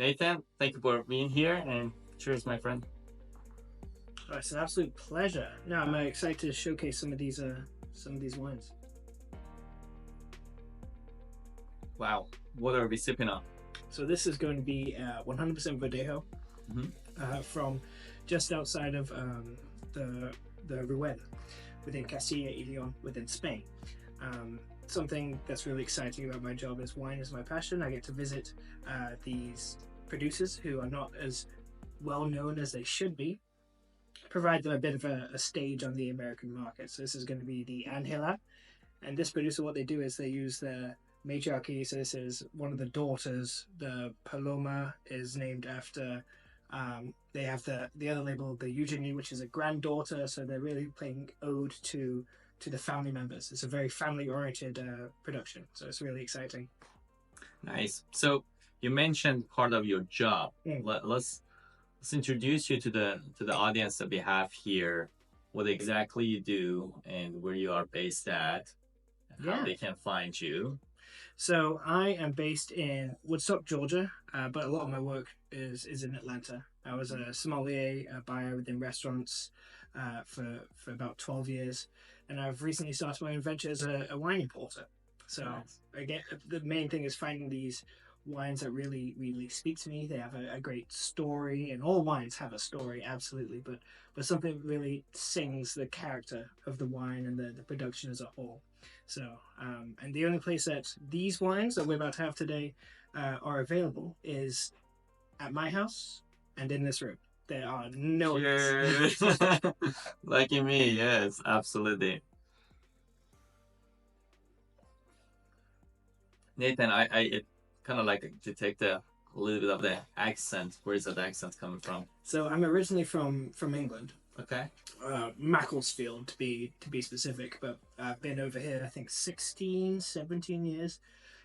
Nathan, thank you for being here, and cheers, my friend. Oh, it's an absolute pleasure. No, I'm excited to showcase some of these wines. Wow, what are we sipping on? So this is going to be 100% Verdejo Mhm. from just outside of the Rueda within Castilla y Leon within Spain. Something that's really exciting about my job is wine is my passion. I get to visit these producers who are not as well known as they should be, provide them a bit of a stage on the American market. So this is going to be the Angela, and this producer, what they do is they use the matriarchy. So this is one of the daughters. The Paloma is named after. They have the other label, the Eugenie, which is a granddaughter. So they're really playing ode to the family members. It's a very family oriented production. So it's really exciting. Nice. So you mentioned part of your job. Mm. Let's introduce you to the audience that we have here. What exactly you do and where you are based at, and how Yeah. they can find you. So I am based in Woodstock, Georgia, but a lot of my work is in Atlanta. I was a sommelier, a buyer within restaurants for about 12 years, and I've recently started my own venture as a wine importer. So Nice. again, the main thing is finding these wines that really speak to me. They have a great story, and all wines have a story, absolutely, but something that really sings the character of the wine and the production as a whole. So, and the only place that these wines that we're about to have today are available is at my house and in this room. There are no Cheers. Lucky me, yes, absolutely. Nathan, I kind of like to detect a little bit of the accent. Where is that accent coming from? So I'm originally from England, Okay. Macclesfield to be specific, but I've been over here I think 16, 17 years.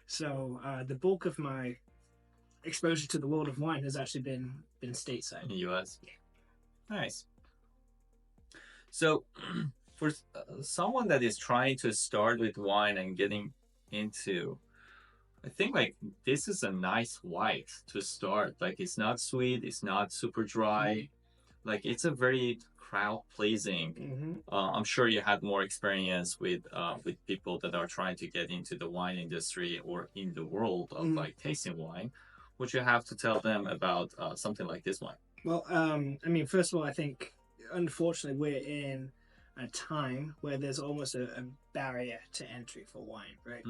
So the bulk of my exposure to the world of wine has actually been stateside In the US. Nice. So, for someone that is trying to start with wine and getting into, I think like this is a nice white to start. Like it's not sweet, it's not super dry. Like it's a very crowd pleasing. Mm-hmm. I'm sure you had more experience with people that are trying to get into the wine industry or in the world of like tasting wine. Would you have to tell them about something like this wine? Well, I mean, first of all, I think unfortunately we're in a time where there's almost a barrier to entry for wine, right?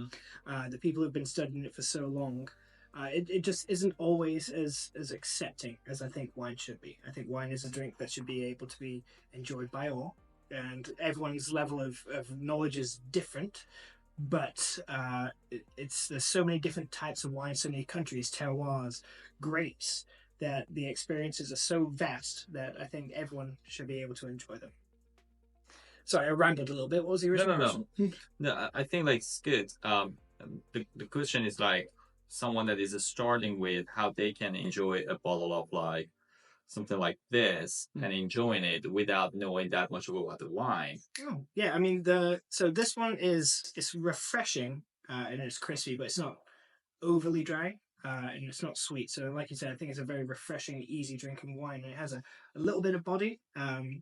The people who've been studying it for so long, it just isn't always as accepting as I think wine should be. I think wine is a drink that should be able to be enjoyed by all, and everyone's level of knowledge is different. But it's there's so many different types of wine, so many countries, terroirs, grapes, that the experiences are so vast that I think everyone should be able to enjoy them. Sorry, I rambled a little bit. What was the original question? No, I think like it's good. The question is like someone that is starting with how they can enjoy a bottle of like something like this and enjoying it without knowing that much about the wine. Oh, yeah. I mean, so this one is it's refreshing and it's crispy, but it's not overly dry. And it's not sweet. So, like you said, I think it's a very refreshing, easy drinking wine. And it has a little bit of body,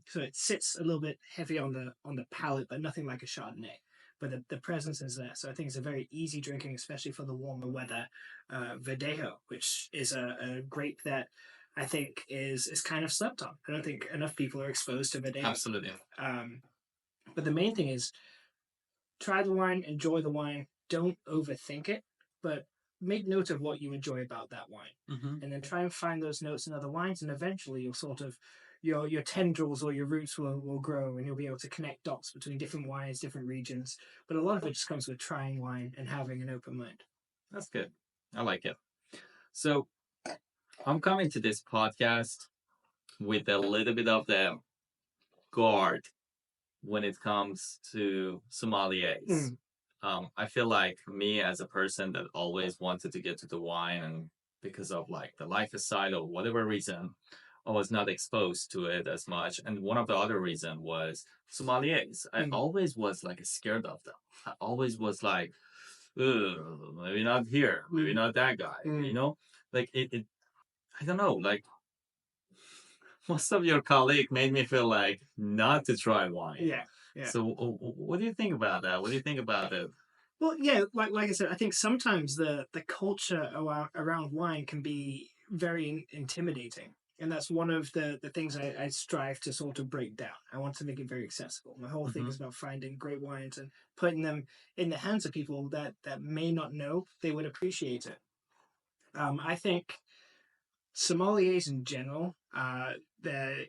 so it sits a little bit heavy on the palate, but nothing like a Chardonnay. But the presence is there. So I think it's a very easy drinking, especially for the warmer weather. Verdejo, which is a grape that I think is kind of slept on. I don't think enough people are exposed to Verdejo. Absolutely. But the main thing is try the wine, enjoy the wine, don't overthink it, but make note of what you enjoy about that wine, and then try and find those notes in other wines, and eventually you'll sort of your tendrils or your roots will grow, and you'll be able to connect dots between different wines, different regions. But a lot of it just comes with trying wine and having an open mind. That's good. I like it. So I'm coming to this podcast with a little bit of the guard when it comes to sommeliers. I feel like me as a person that always wanted to get to the wine, and because of like the lifestyle or whatever reason, I was not exposed to it as much. And one of the other reason was sommeliers. I always was like scared of them. I always was like, ugh, maybe not here, maybe not that guy. You know, like it I don't know, like most of your colleague made me feel like not to try wine. Yeah, yeah. So what do you think about that? What do you think about it? Well, yeah, like I said, I think sometimes the culture around wine can be very intimidating, and that's one of the things I strive to sort of break down. I want to make it very accessible. My whole thing Hmm. is about finding great wines and putting them in the hands of people that may not know they would appreciate it. I think sommeliers in general, they're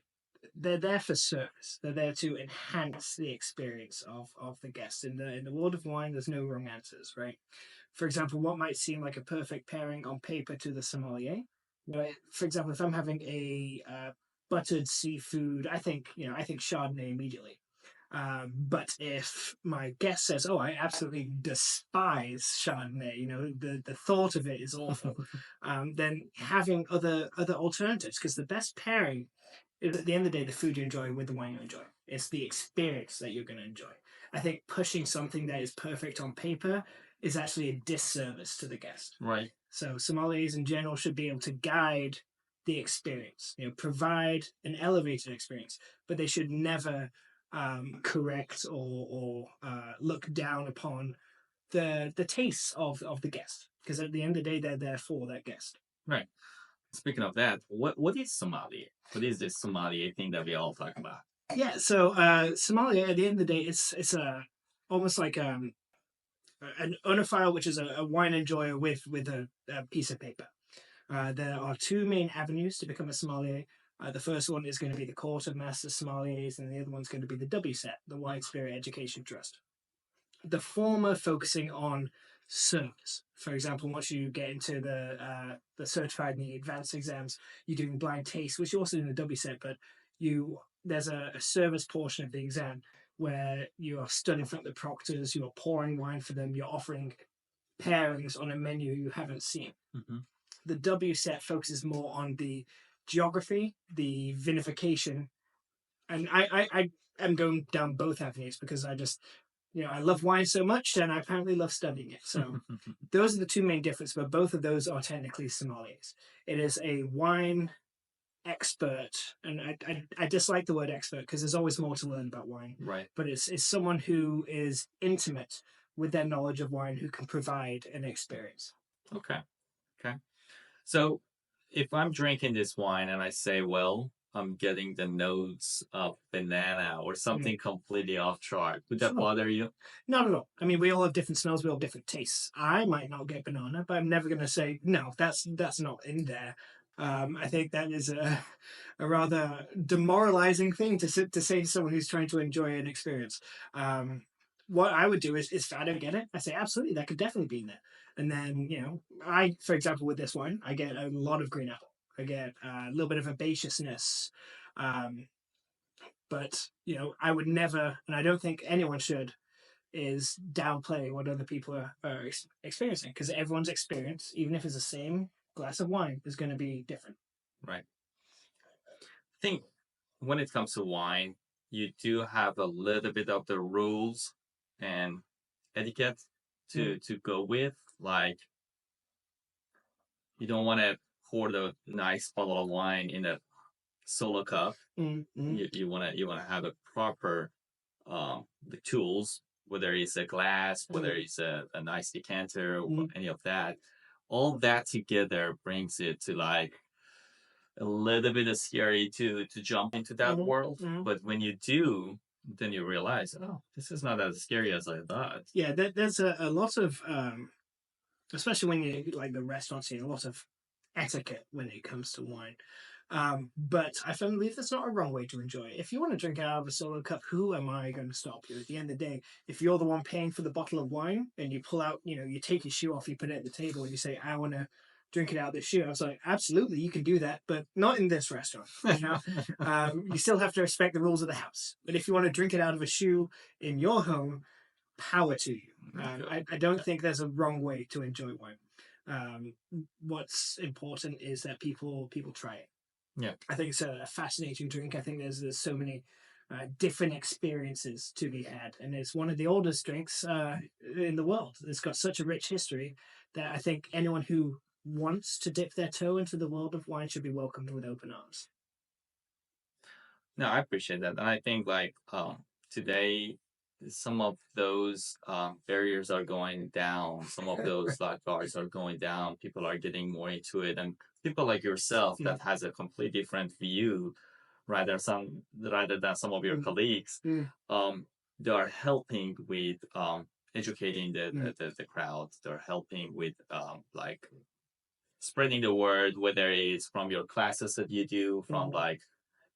they're there for service. They're there to enhance the experience of the guest. In the world of wine, there's no wrong answers, right? For example, what might seem like a perfect pairing on paper to the sommelier. For example, if I'm having a buttered seafood, I think Chardonnay immediately. But if my guest says, "Oh, I absolutely despise Chardonnay," the thought of it is awful, then having other alternatives, because the best pairing is at the end of the day the food you enjoy with the wine you enjoy. It's the experience that you're going to enjoy. I think pushing something that is perfect on paper is actually a disservice to the guest. Right. So sommeliers in general should be able to guide the experience, provide an elevated experience, but they should never correct or look down upon the tastes of the guest, because at the end of the day they're there for that guest. Right. Speaking of that, what is sommelier? What is this sommelier thing that we all talk about? Yeah, so sommelier at the end of the day, it's a almost like an oenophile, which is a wine enjoyer with a piece of paper. There are two main avenues to become a sommelier. The first one is going to be the Court of Master Sommeliers, and the other one's going to be the WSET, the Wine Spirit Education Trust. The former focusing on service. For example, once you get into the certified and the advanced exams, you're doing blind taste, which you also do in the WSET, but there's a service portion of the exam where you are stood in front of the proctors, you are pouring wine for them, you're offering pairings on a menu you haven't seen. Mm-hmm. The WSET focuses more on the geography, the vinification, and I am going down both avenues because I love wine so much and I apparently love studying it. So those are the two main differences, but both of those are technically sommeliers. It is a wine expert, and I dislike the word expert because there's always more to learn about wine. Right. But it's someone who is intimate with their knowledge of wine who can provide an experience. Okay. Okay. So if I'm drinking this wine and I say, well, I'm getting the notes of banana or something completely off chart, would that Sure. bother you? Not at all. I mean, we all have different smells. We all have different tastes. I might not get banana, but I'm never going to say no. That's not in there. I think that is a rather demoralizing thing to say to someone who's trying to enjoy an experience. What I would do is if I don't get it, I say absolutely that could definitely be in there. And then for example, with this one, I get a lot of green apple. I get a little bit of herbaceousness. Um, but I would never, and I don't think anyone should, is downplay what other people are experiencing, because everyone's experience, even if it's the same glass of wine, is going to be different. Right. I think when it comes to wine, you do have a little bit of the rules and etiquette to go with. Like you don't want to pour the nice bottle of wine in a solo cup. Mm-hmm. You wanna have a proper the tools, whether it's a glass, whether it's a nice decanter, or any of that. All that together brings it to like a little bit of scary to jump into that world. But when you do, then you realize, oh, this is not as scary as I thought. Yeah, there's a lot of, especially when you like the restaurant scene, a lot of etiquette when it comes to wine. But I firmly believe that's not a wrong way to enjoy it. If you want to drink it out of a solo cup, who am I going to stop you? At the end of the day, if you're the one paying for the bottle of wine and you pull out, you take your shoe off, you put it at the table, and you say, I want to drink it out of this shoe. I was like, absolutely, you can do that, but not in this restaurant. You still have to respect the rules of the house. But if you want to drink it out of a shoe in your home, power to you. I don't think there's a wrong way to enjoy wine. What's important is that people try it. Yeah, I think it's a fascinating drink. I think there's so many different experiences to be had, and it's one of the oldest drinks in the world. It's got such a rich history that I think anyone who wants to dip their toe into the world of wine should be welcomed with open arms. No, I appreciate that. And I think like today some of those barriers are going down. Some of those like guards are going down. People are getting more into it, and people like yourself Mm. that has a completely different view, rather than some of your Mm. colleagues. Mm. They are helping with educating Mm. the crowd. They're helping with like spreading the word, whether it's from your classes that you do, from Mm. like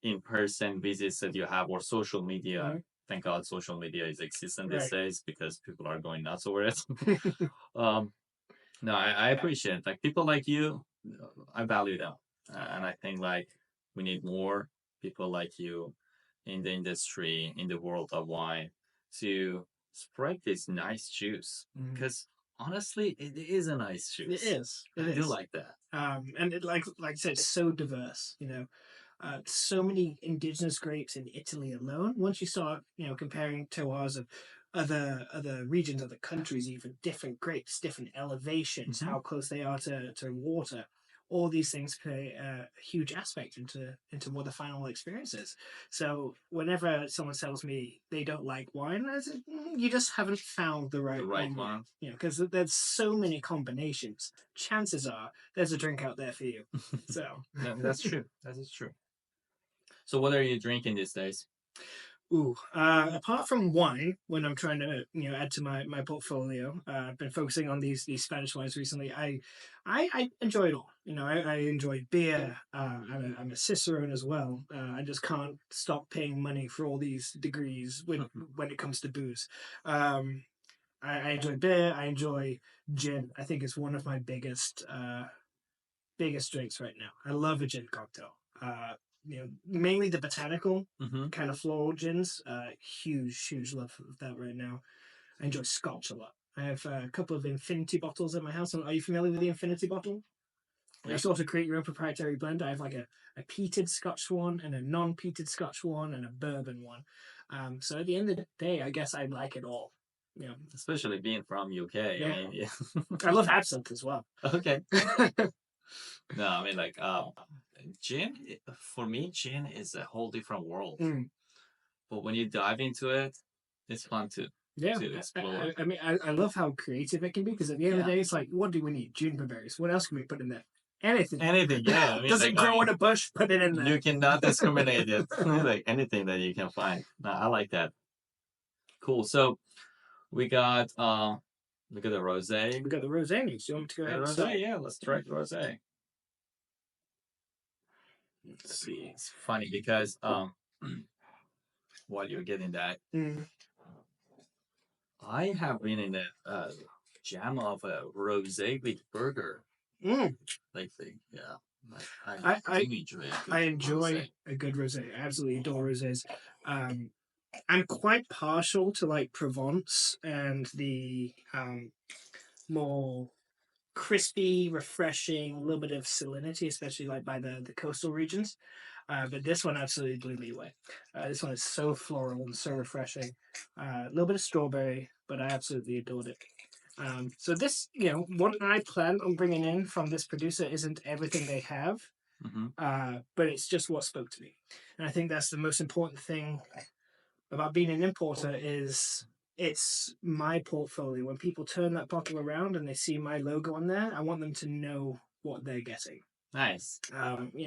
in-person visits that you have, or social media. Mm. Thank God social media is existent these Right. days because people are going nuts over it. um, no, I appreciate it. Like people like you, I value them, and I think like we need more people like you in the industry, in the world of wine, to spread this nice juice. Mm. Because honestly, it is a nice It juice. is. It I do is. like that. And it, like I said, it's so diverse. So many indigenous grapes in Italy alone. Once you start, comparing terroirs of other regions, other countries, even different grapes, different elevations, Mhm. how close they are to water. All these things play a huge aspect into what the final experience is. So whenever someone tells me they don't like wine, I say, you just haven't found the The right right one yet." one. Because there's so many combinations. Chances are there's a drink out there for you. So No, that's true. That is true. So what are you drinking these days? Apart from wine, when I'm trying to add to my portfolio, I've been focusing on these Spanish wines recently. I enjoy it all. I enjoy beer. I'm a cicerone as well. I just can't stop paying money for all these degrees when it comes to booze. I enjoy beer. I enjoy gin. I think it's one of my biggest drinks right now. I love a gin cocktail. Mainly the botanical Mm-hmm. kind of floral gins. Huge love of that right now. I enjoy Scotch a lot. I have a couple of infinity bottles at my house. Are you familiar with the infinity bottle? You Yep. sort of create your own proprietary blend. I have like a peated Scotch one and a non-peated Scotch one and a bourbon one. So at the end of the day, I guess I like it all. Especially being from UK. I Yeah. mean, yeah. I love absinthe as well. Okay. No, I mean like gin for me, gin is a whole different world. Mm. But when you dive into it, it's fun Yeah, to explore. I mean, I love how creative it can be because at the end of Yeah. the day, it's like, what do we need? Juniper berries. What else can we put in there? Anything. Anything, yeah. I mean, Does it like grow in a bush? Put it in there. you cannot discriminate it. Like anything that you can find. No, I like that. Cool. So we got look at the rosé. We got the rosé news. Do you want me to go ahead and Rosé, start? yeah, let's try the rosé. Let's see. It's funny because while you're getting that, Mm. I have been in the jam of a rosé with burger Mm. lately. Yeah. Like, I do enjoy a good I enjoy rosé. a good rosé. I absolutely adore rosés. I'm quite partial to like Provence and the more crispy, refreshing, a little bit of salinity, especially like by the coastal regions. But this one absolutely blew me away. This one is so floral and so refreshing. A little bit of strawberry, but I absolutely adored it. So this, what I plan on bringing in from this producer isn't everything they have, Mm-hmm. but it's just what spoke to me. And I think that's the most important thing about being an importer is it's my portfolio. When people turn that bottle around and they see my logo on there, I want them to know what they're getting. Nice.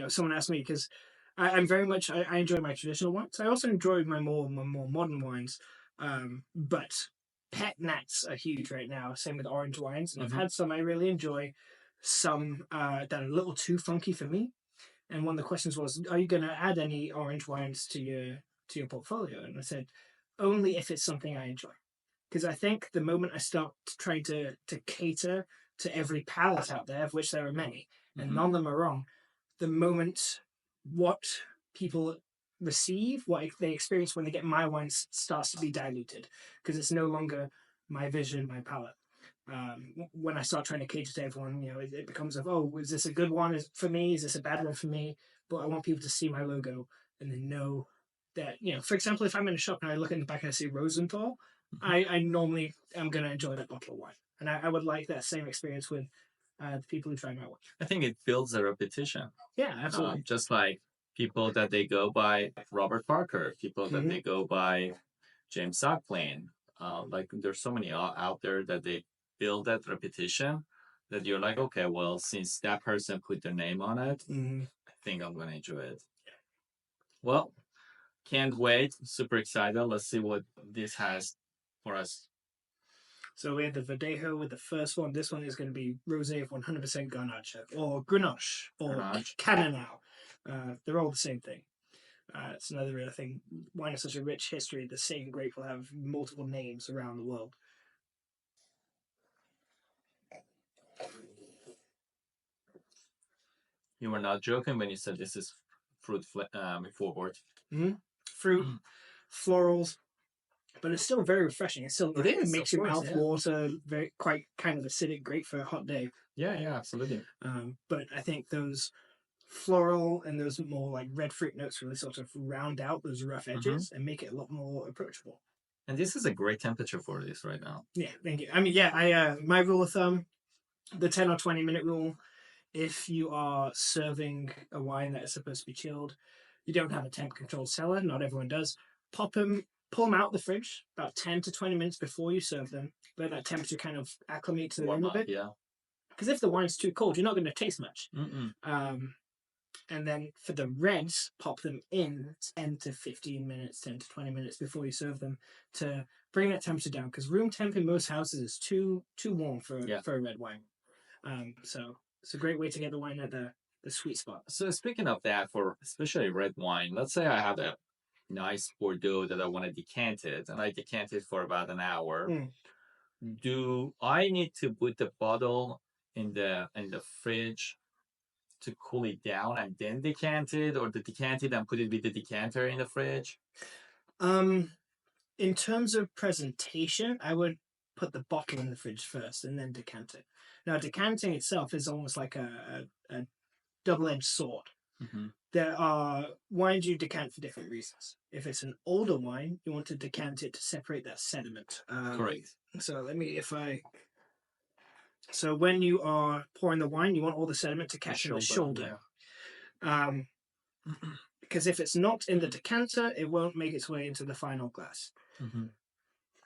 Someone asked me because I'm very much I enjoy my traditional wines. I also enjoy my more modern wines, but pet nats are huge right now. Same with orange wines, and I've had some I really enjoy, some that are a little too funky for me. And one of the questions was, "Are you going to add any orange wines to your portfolio?" And I said, "Only if it's something I enjoy." Because I think the moment I start trying to cater to every palate out there, of which there are many, and none of them are wrong, the moment what people receive, what they experience when they get my wine starts to be diluted because it's no longer my vision, my palate. When I start trying to cater to everyone, it becomes of, oh, is this a good one for me? Is this a bad one for me? But I want people to see my logo and then know that, for example, if I'm in a shop and I look in the back and I see Rosenthal, I normally am going to enjoy that bottle of wine. And I would like that same experience with the people who try my wine. I think it builds a repetition. Yeah, absolutely. Just like people that they go by Robert Parker, people that Mhm. they go by James Suckling. Like there's so many out there that they build that repetition that you're like, okay, well, since that person put their name on it, I think I'm gonna enjoy it. Well, can't wait. Super excited. Let's see what this has for us. So we had the Verdejo with the first one. This one is going to be rosé of 100% Garnacha or Grenache or Grenache. Cannonau. They're all the same thing. It's another real thing. Wine has such a rich history. The same grape will have multiple names around the world. You were not joking when you said this is fruit forward. Fruit, florals, but it's still very refreshing. It makes your mouth water. Very quite kind of acidic, great for a hot day. Yeah, absolutely. But I think those floral and those more like red fruit notes really sort of round out those rough edges and make it a lot more approachable. And this is a great temperature for this right now. Yeah, thank you. I mean, yeah, my rule of thumb, the 10 or 20 minute rule. If you are serving a wine that is supposed to be chilled, you don't have a temp controlled cellar. Not everyone does. Pull them out of the fridge about 10 to 20 minutes before you serve them. Let that temperature kind of acclimate to the room a bit. Yeah. Because if the wine's too cold, you're not going to taste much. And then for the reds, pop them in 10 to 15 minutes, 10 to 20 minutes before you serve them to bring that temperature down. Because room temp in most houses is too warm for a red wine. So it's a great way to get the wine at the sweet spot. So speaking of that, for especially red wine, let's say I have a nice Bordeaux that I want to decant it, and I decant it for about an hour. Do I need to put the bottle in the fridge to cool it down and then decant it, or to decant it and put it with the decanter in the fridge? In terms of presentation, I would put the bottle in the fridge first and then decant it. Now, decanting itself is almost like a double-edged sword. There are wines you decant for different reasons. If it's an older wine, you want to decant it to separate that sediment. Correct. So when you are pouring the wine, you want all the sediment to catch in the shoulder. Because if it's not in the decanter, it won't make its way into the final glass.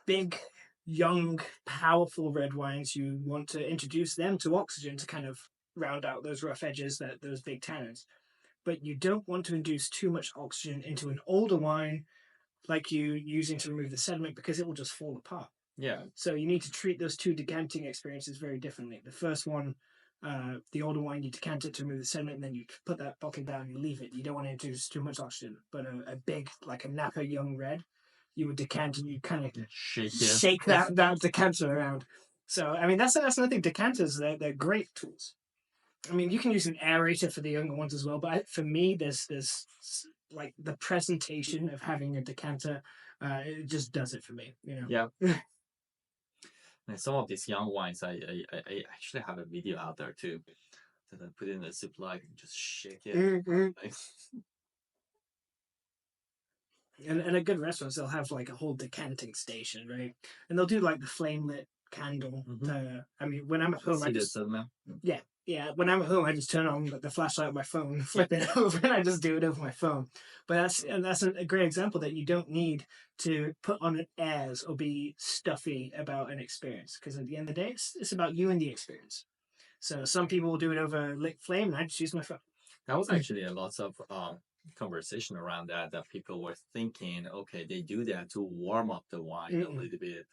Big, young, powerful red wines, you want to introduce them to oxygen to kind of round out those rough edges, those big tannins. But you don't want to induce too much oxygen into an older wine like you using to remove the sediment, because it will just fall apart. Yeah. So you need to treat those two decanting experiences very differently. The first one, the older wine, you decant it to remove the sediment, and then you put that bottle down, you leave it. You don't want to introduce too much oxygen. But a big, like a Napa young red, you would decant and you kind of shake that decanter around. So, I mean, that's another thing. Decanters, they're great tools. I mean, you can use an aerator for the younger ones as well, but for me, there's like the presentation of having a decanter, it just does it for me, you know. Yeah. And some of these young wines, I actually have a video out there too, that I put in a Ziploc and just shake it. And at good restaurants, they'll have like a whole decanting station, right? And they'll do like the flame lit candle. I mean, when I'm at home, when I'm at home, I just turn on the flashlight on my phone, flip it over, and I just do it over my phone. But that's a great example that you don't need to put on an airs or be stuffy about an experience, because at the end of the day, it's about you and the experience. So some people will do it over lit flame, and I just use my phone. That was actually a lot of conversation around that people were thinking, okay, they do that to warm up the wine a little bit.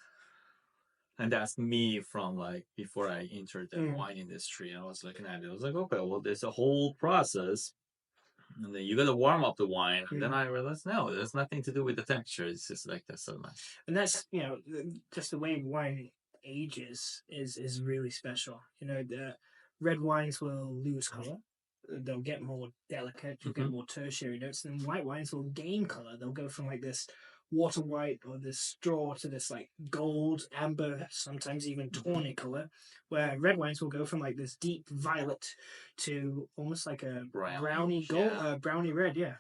And that's me from like before I entered the wine industry. I was looking at it. I was like, okay, well, there's a whole process, and then you got to warm up the wine. And then I realized, no, there's nothing to do with the texture. It's just like that's so nice. And that's, you know, just the way wine ages is really special. You know, the red wines will lose color. They'll get more delicate. You'll get more tertiary notes. And white wines will gain color. They'll go from like this water white or this straw to this like gold, amber, sometimes even tawny color, where red wines will go from like this deep violet to almost like a brownie gold, brownie red. Yeah.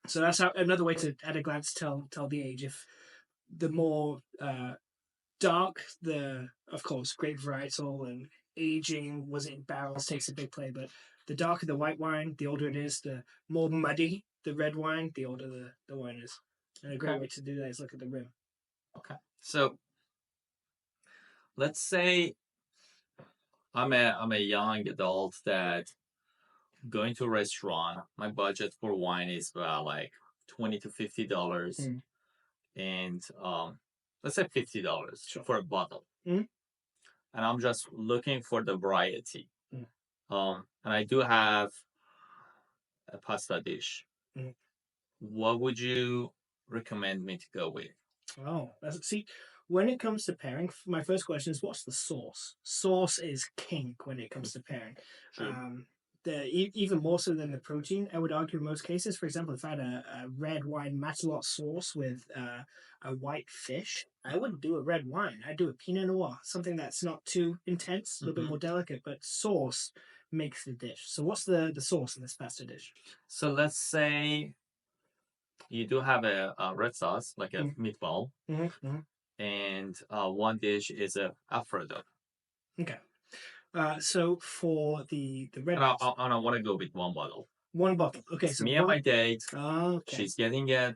So that's another way to, at a glance, tell the age. If the more dark, of course, grape varietal and aging, was it in barrels, takes a big play. But the darker the white wine, the older it is, the more muddy the red wine, the older the wine is. And a great way to do that is look at the rim. Okay. So let's say I'm a young adult that going to a restaurant. My budget for wine is about like $20 to $50, and let's say $50 Sure. for a bottle. Mm. And I'm just looking for the variety. Mm. And I do have a pasta dish. Mm. What would you recommend me to go with? Oh, see, when it comes to pairing, my first question is, what's the sauce? Sauce is king when it comes to pairing. True. Even more so than the protein, I would argue in most cases. For example, if I had a red wine matalotte sauce with a white fish, I wouldn't do a red wine. I'd do a Pinot Noir, something that's not too intense, a little bit more delicate, but sauce makes the dish. So what's the sauce in this pasta dish? So let's say you do have a red sauce, like a meatball, and one dish is a Alfredo. Okay. So for the red, and I want to go with one bottle. One bottle. Okay, it's so me and my date. Okay. She's getting a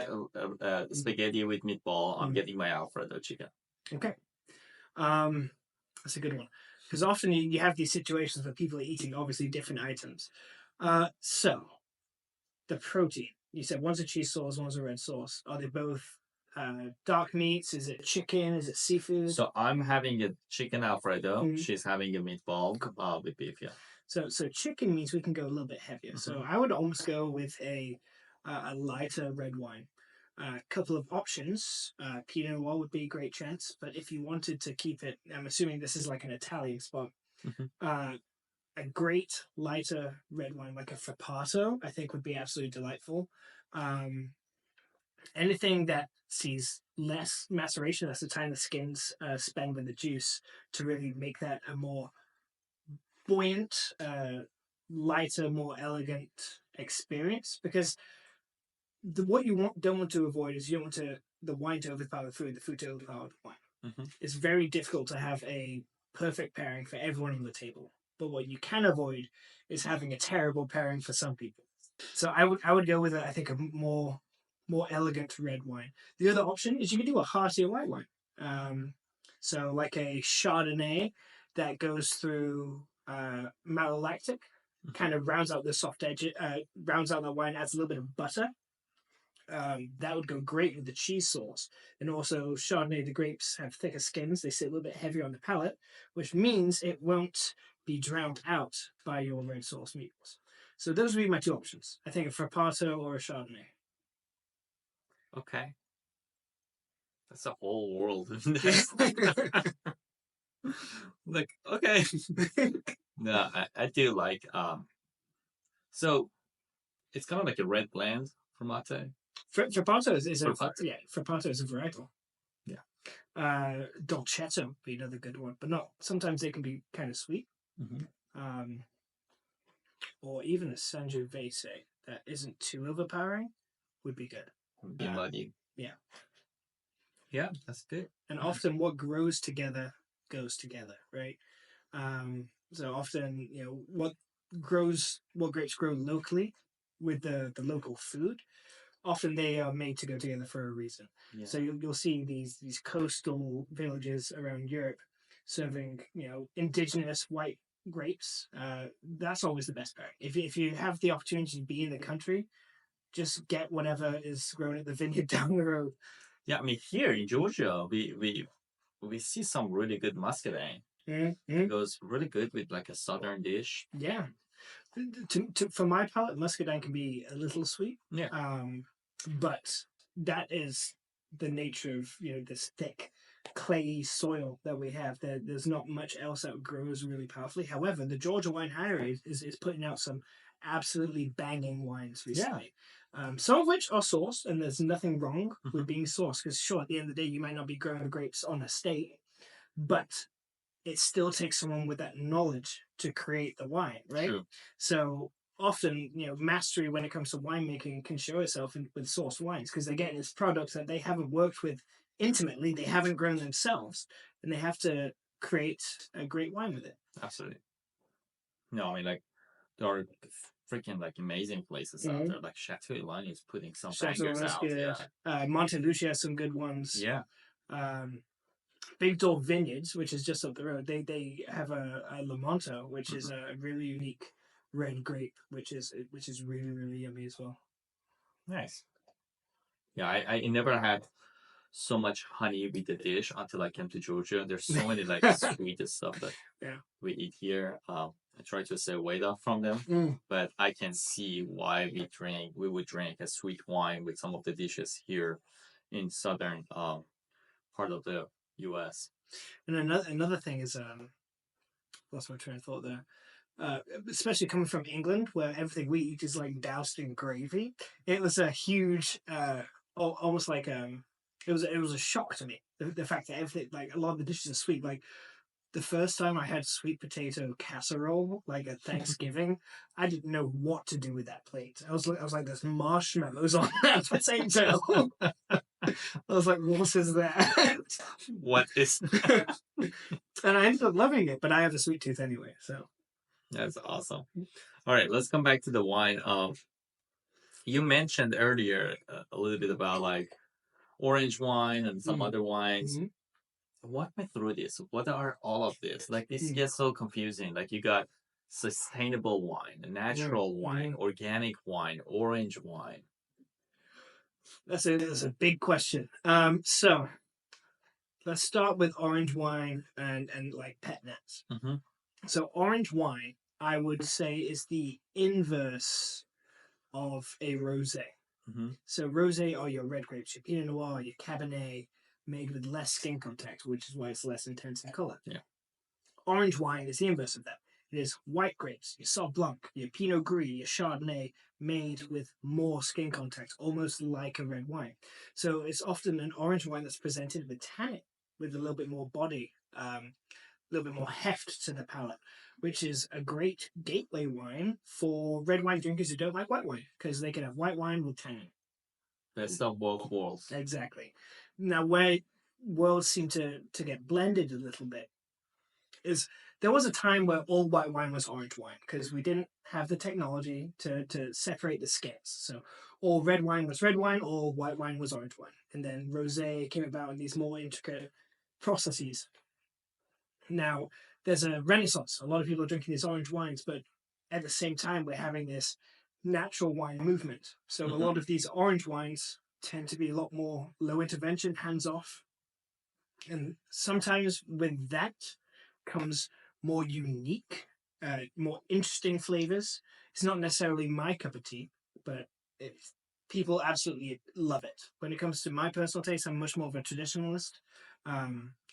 spaghetti with meatball. I'm getting my Alfredo chicken. Okay. That's a good one, because often you have these situations where people are eating obviously different items. So the protein. You said one's a cheese sauce, one's a red sauce. Are they both dark meats? Is it chicken? Is it seafood? So I'm having a chicken Alfredo. She's having a meatball with beef. Yeah. So chicken means we can go a little bit heavier. So I would almost go with a lighter red wine. A couple of options. Pinot Noir would be a great chance, but if you wanted to keep it, I'm assuming this is like an Italian spot. A great lighter red wine, like a Frappato, I think would be absolutely delightful. Anything that sees less maceration, that's the time the skins spend with the juice, to really make that a more buoyant, lighter, more elegant experience. Because what you don't want to avoid is you don't want the wine to overpower the food to overpower the wine. It's very difficult to have a perfect pairing for everyone on the table. But what you can avoid is having a terrible pairing for some people. So I would go with I think a more elegant red wine. The other option is you can do a heartier white wine. So like a Chardonnay that goes through malolactic, kind of rounds out the soft edge, rounds out the wine, adds a little bit of butter. That would go great with the cheese sauce. And also Chardonnay, the grapes have thicker skins. They sit a little bit heavier on the palate, which means it won't be drowned out by your red sauce meatballs. So those would be my two options. I think a Frappato or a Chardonnay. Okay. That's a whole world. Like, okay. No, I do like, so it's kind of like a red blend for mate. Frappato is a varietal. Yeah. Dolcetto would be another good one, but not. Sometimes they can be kind of sweet. Or even a Sangiovese that isn't too overpowering would be good. Be muddy. Yeah. Yeah, that's good. And often what grows together goes together, right? So often, what grapes grow locally with the local food, often they are made to go together for a reason. Yeah. So you'll see these coastal villages around Europe serving, indigenous white grapes. That's always the best pairing. If you have the opportunity to be in the country, just get whatever is grown at the vineyard down the road. Yeah, I mean, here in Georgia, we see some really good muscadine. It goes really good with like a southern dish. Yeah. For my palate, muscadine can be a little sweet. Yeah. But that is the nature of this thick clayey soil that we have. There's not much else that grows really powerfully. However, the Georgia Wine Hideaway is putting out some absolutely banging wines recently. Yeah. Some of which are sourced, and there's nothing wrong with being sourced, because sure, at the end of the day, you might not be growing the grapes on estate, but it still takes someone with that knowledge to create the wine, right? True. So often, mastery when it comes to winemaking can show itself with sourced wines, because they're getting this product that they haven't worked with intimately, they haven't grown themselves, and they have to create a great wine with it. Absolutely. No, I mean, like, there are freaking like amazing places out there. Like Chateau Ylan is putting some Chateau bangers is out. good. Yeah. Montelucia has some good ones. Yeah. Um, Big Door Vineyards, which is just up the road, they have a Lamonto, which is Mhm. a really unique red grape, which is really really yummy as well. Nice. Yeah, I never had so much honey with the dish until I came to Georgia. There's so many like sweet stuff that Yeah. we eat here. I try to stay away from them, Mm. but I can see why we would drink a sweet wine with some of the dishes here in southern part of the U.S. And another thing is lost my train of thought there. Especially coming from England, where everything we eat is like doused in gravy. It was a huge, almost like it was a shock to me. The fact that everything, like a lot of the dishes are sweet. Like the first time I had sweet potato casserole, like at Thanksgiving, I didn't know what to do with that plate. I was like, there's marshmallows on that potato. I was like, what is that? What is And I ended up loving it, but I have a sweet tooth anyway, so. That's awesome. All right, let's come back to the wine. You mentioned earlier a little bit about like orange wine and some other wines. Mm-hmm. Walk me through this. What are all of this? Like this gets so confusing. Like you got sustainable wine, natural wine, organic wine, orange wine. That's a big question. So let's start with orange wine and like pet nats. Mm-hmm. So orange wine, I would say, is the inverse of a rosé. Mm-hmm. So rosé are your red grapes, your Pinot Noir, your Cabernet, made with less skin contact, which is why it's less intense in color. Yeah. Orange wine is the inverse of that. It is white grapes, your Sauv Blanc, your Pinot Gris, your Chardonnay, made with more skin contact, almost like a red wine. So it's often an orange wine that's presented with tannin, with a little bit more body, a little bit more heft to the palate, which is a great gateway wine for red wine drinkers who don't like white wine, because they can have white wine with tannin. Best of both worlds. Exactly. Now, where worlds seem to get blended a little bit is there was a time where all white wine was orange wine because we didn't have the technology to separate the scales. So all red wine was red wine, all white wine was orange wine. And then rosé came about in these more intricate processes. Now, there's a renaissance. A lot of people are drinking these orange wines, but at the same time, we're having this natural wine movement. So a lot of these orange wines tend to be a lot more low intervention, hands off. And sometimes with that comes more unique, more interesting flavors. It's not necessarily my cup of tea, but people absolutely love it. When it comes to my personal taste, I'm much more of a traditionalist.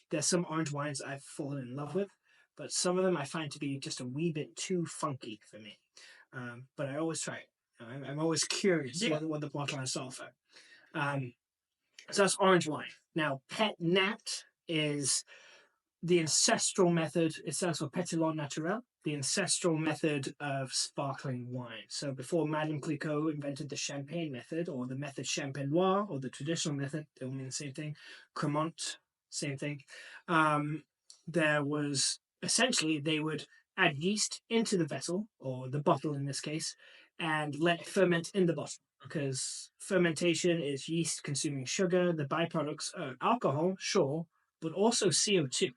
There's some orange wines I've fallen in love with, but some of them I find to be just a wee bit too funky for me. But I always try it. I'm always curious what the bottle has to offer. So that's orange wine. Now, pet nat is the ancestral method. It stands for Pétillant Naturel, the ancestral method of sparkling wine. So before Madame Clicquot invented the champagne method, or the method champenois, or the traditional method, they all mean the same thing. Cremant, same thing. There was essentially they would add yeast into the vessel, or the bottle in this case, and let it ferment in the bottle. Because fermentation is yeast consuming sugar. The byproducts are alcohol, sure, but also CO2.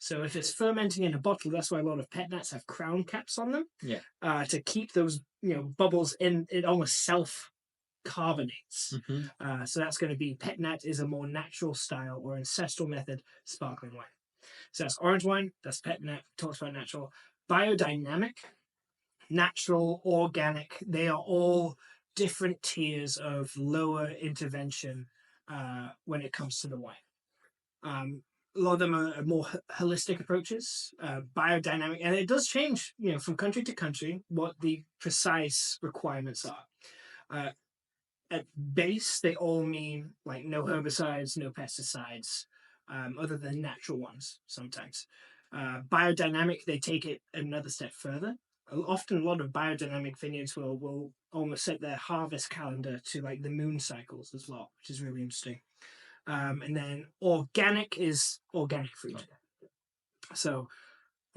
So if it's fermenting in a bottle, that's why a lot of pet nats have crown caps on them. Yeah. To keep those bubbles in, it almost self carbonates. So that's going to be pet nat is a more natural style or ancestral method sparkling wine. So that's orange wine, that's pet nat, talks about natural. Biodynamic, natural, organic, they are all different tiers of lower intervention when it comes to the wine. A lot of them are more holistic approaches, biodynamic, and it does change, from country to country what the precise requirements are. At base, they all mean like no herbicides, no pesticides, other than natural ones sometimes. Biodynamic, they take it another step further. Often, a lot of biodynamic vineyards will almost set their harvest calendar to like the moon cycles as well, which is really interesting. And then organic is organic fruit. So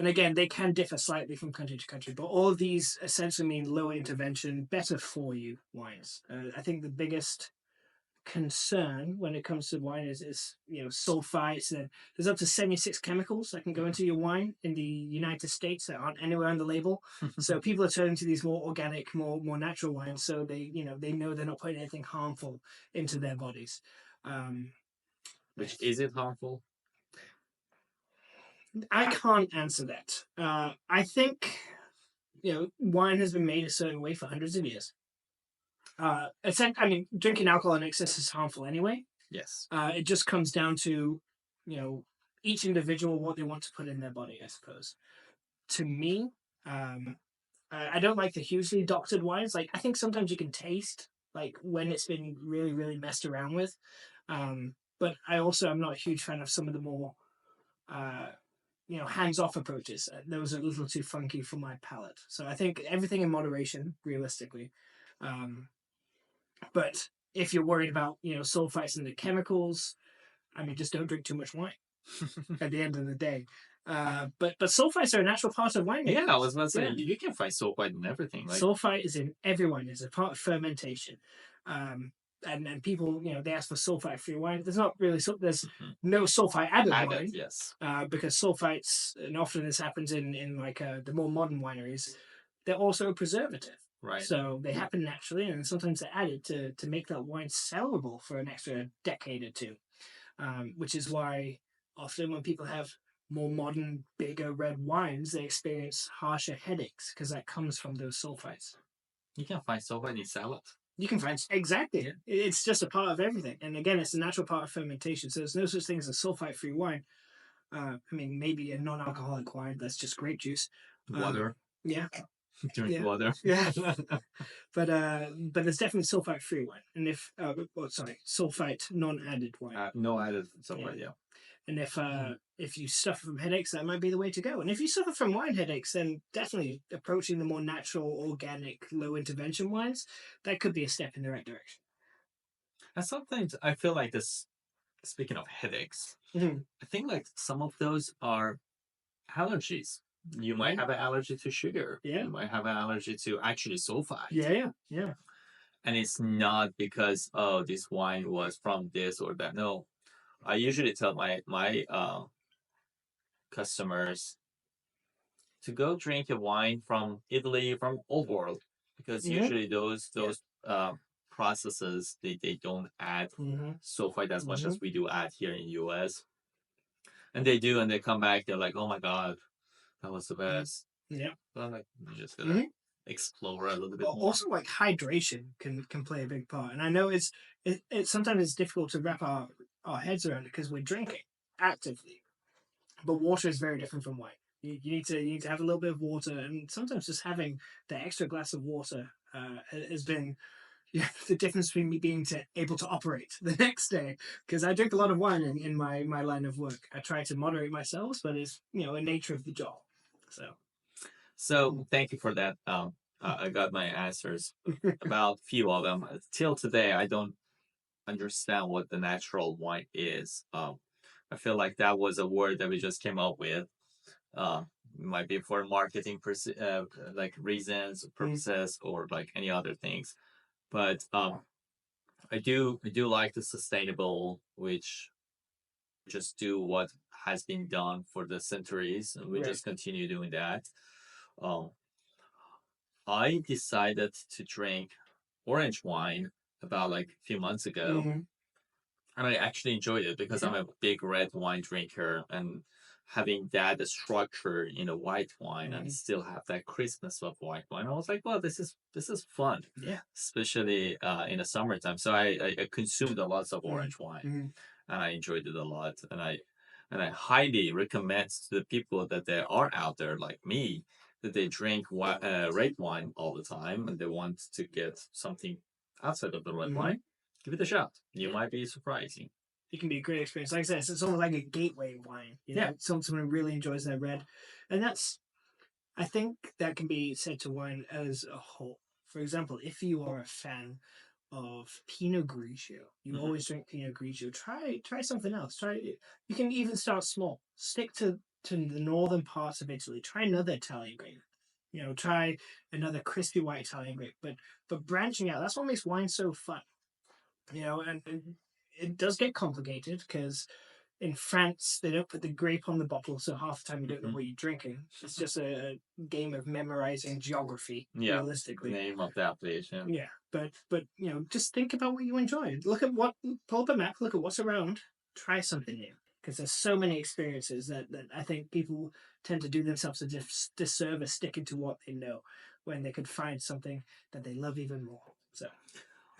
And again, they can differ slightly from country to country, but all of these essentially mean lower intervention, better for you wines. I think the biggest concern when it comes to wine is sulfites, and there's up to 76 chemicals that can go into your wine in the United States that aren't anywhere on the label. So people are turning to these more organic, more natural wines, so they know they're not putting anything harmful into their bodies. Which is it harmful? I can't answer that. I think wine has been made a certain way for hundreds of years. I mean, drinking alcohol in excess is harmful anyway. Yes. It just comes down to, each individual what they want to put in their body, I suppose. To me, I don't like the hugely doctored wines. Like, I think sometimes you can taste like when it's been really, really messed around with. But I also am not a huge fan of some of the more, hands-off approaches. Those are a little too funky for my palate. So I think everything in moderation, realistically. But if you're worried about, sulfites and the chemicals, I mean, just don't drink too much wine at the end of the day. But sulfites are a natural part of wine. Yeah, I was about to say, you can find sulfite in everything. Like... Sulfite is in every wine. It's a part of fermentation. And people, they ask for sulfite-free wine. There's not really, there's no sulfite added wine. Yes. Because sulfites, and often this happens in like the more modern wineries, they're also a preservative. Right. So they happen naturally, and sometimes they're added to make that wine sellable for an extra decade or two. Which is why often when people have more modern, bigger red wines, they experience harsher headaches because that comes from those sulfites. You can find sulfite in salad. You can find, exactly. Yeah. It's just a part of everything. And again, it's a natural part of fermentation. So there's no such thing as a sulfite-free wine. I mean, maybe a non-alcoholic wine that's just grape juice. Water. Yeah. Drink water. Yeah. But there's definitely sulfite-free wine. And if, sulfite non-added wine. No added sulfite, yeah. And if you suffer from headaches, that might be the way to go. And if you suffer from wine headaches, then definitely approaching the more natural, organic, low intervention wines, that could be a step in the right direction. And sometimes I feel like this, speaking of headaches, I think like some of those are allergies. You might have an allergy to sugar. Yeah. You might have an allergy to actually sulfite. Yeah. And it's not because, oh, this wine was from this or that. No. I usually tell my customers to go drink a wine from Italy, from Old World, because usually those processes they don't add sulfite as much as we do add here in the US. And they do, and they come back, they're like, oh my god, that was the best. Yeah. But I'm like, you just gotta explore a little bit more. Also, like, hydration can play a big part. And I know it's sometimes it's difficult to wrap our heads around it because we're drinking actively. But water is very different from wine. You need to have a little bit of water, and sometimes just having the extra glass of water has been the difference between me being able to operate the next day. Because I drink a lot of wine in my line of work. I try to moderate myself, but it's a nature of the job. So thank you for that. I got my answers about a few of them. Till today, I don't understand what the natural wine is. I feel like that was a word that we just came up with. Might be for marketing like reasons, purposes, or like any other things. But I do like the sustainable, which just do what has been done for the centuries, and we just continue doing that. I decided to drink orange wine about like a few months ago, and I actually enjoyed it because I'm a big red wine drinker, and having that structure in a white wine and still have that crispness of white wine, I was like, well, this is fun, especially in the summertime. So I consumed a lot of orange wine, and I enjoyed it a lot, and I highly recommend to the people that they are out there like me, that they drink red wine all the time and they want to get something outside of the red wine. Give it a shot. You might be surprising. It can be a great experience. Like I said, it's almost like a gateway wine. Someone who really enjoys their red, and I think that can be said to wine as a whole. For example, if you are a fan of Pinot Grigio. You Mhm. always drink Pinot Grigio. Try something else. Try You can even start small. Stick to the northern parts of Italy. Try another Italian grape. Try another crispy white Italian grape. But branching out, that's what makes wine so fun. And it does get complicated because in France, they don't put the grape on the bottle, so half the time you don't know Mhm. what you're drinking. It's just a game of memorizing geography, Yeah, the realistically. name of the appellation. Yeah, but just think about what you enjoy. Pull up a map, look at what's around, try something new. Because there's so many experiences that I think people tend to do themselves a disservice sticking to what they know when they could find something that they love even more. So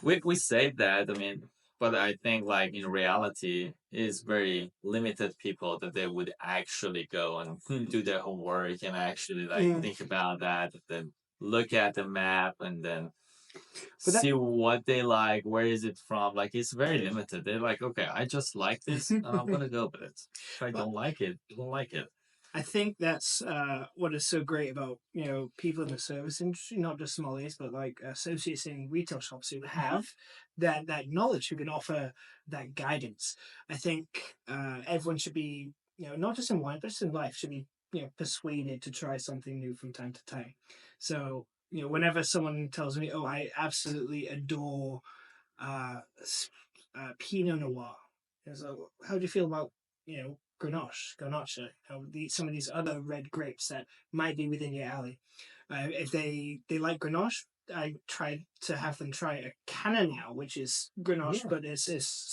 We say that, I mean, but I think like in reality, it's very limited people that they would actually go and do their homework and actually like mm. think about that, and then look at the map and then But that see what they like, where is it from. Like it's very limited. They're like, okay, I just like this, I'm gonna go with it. If I but don't like it, I don't like it. I think that's what is so great about people in the service industry, not just sommeliers, but like associates in retail shops who have that knowledge, who can offer that guidance. I think everyone should be, not just in wine, but just in life, should be persuaded to try something new from time to time. So whenever someone tells me, "Oh, I absolutely adore uh, Pinot Noir," so how do you feel about Grenache, some of these other red grapes that might be within your alley? If they like Grenache, I try to have them try a Cannonau, which is Grenache, Yeah. but it's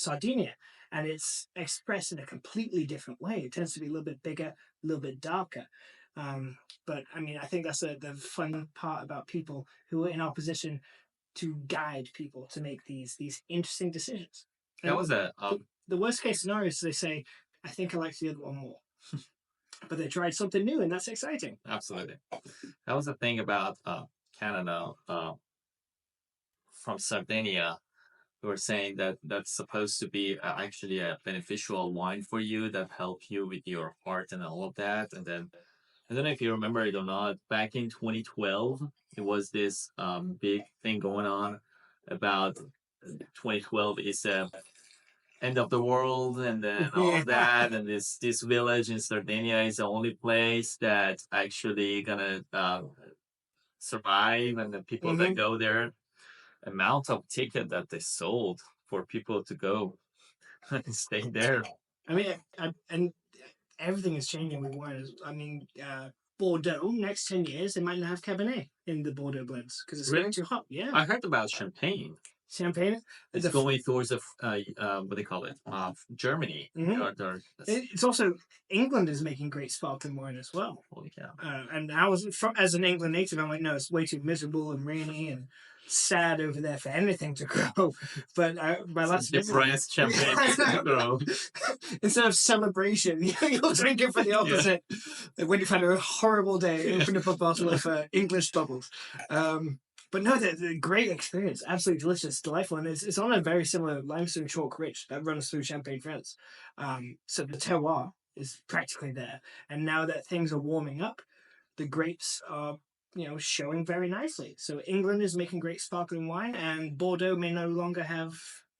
Sardinia, and it's expressed in a completely different way. It tends to be a little bit bigger, a little bit darker. But I mean, I think that's the fun part about people who are in our position to guide people to make these interesting decisions. That And was a the worst case scenario is they say, I think I like the other one more. But they tried something new, and that's exciting. absolutely. That was the thing about Canada, from Sardinia. We were saying that that's supposed to be actually a beneficial wine for you that help you with your heart and all of that. And then I don't know if you remember it or not. Back in 2012, it was this big thing going on about 2012 is end of the world, and then all of Yeah. that, and this village in Sardinia is the only place that's actually gonna survive, and the people that hmm go there, amount of ticket that they sold for people to go and stay there. I mean, and everything is changing with wines. I mean, Bordeaux, next 10 years, they might not have Cabernet in the Bordeaux blends because it's getting Really? too hot. Yeah. I heard about champagne. Champagne. It's The, going towards the what do they call it? Germany. mhm. It's also England is making great sparkling wine as well. Holy cow! And I was as an England native, I'm like, no, it's way too miserable and rainy and sad over there for anything to grow. But my It's last a visit, depressed champagne, bro. instead of celebration, you'll drink it for the Yeah. opposite. When you've had a horrible day, Yeah. open up a bottle of English bubbles. But no, the great experience, absolutely delicious, delightful, and it's on a very similar limestone chalk ridge that runs through Champagne, France. So the terroir is practically there, and now that things are warming up, the grapes are showing very nicely. So England is making great sparkling wine, and Bordeaux may no longer have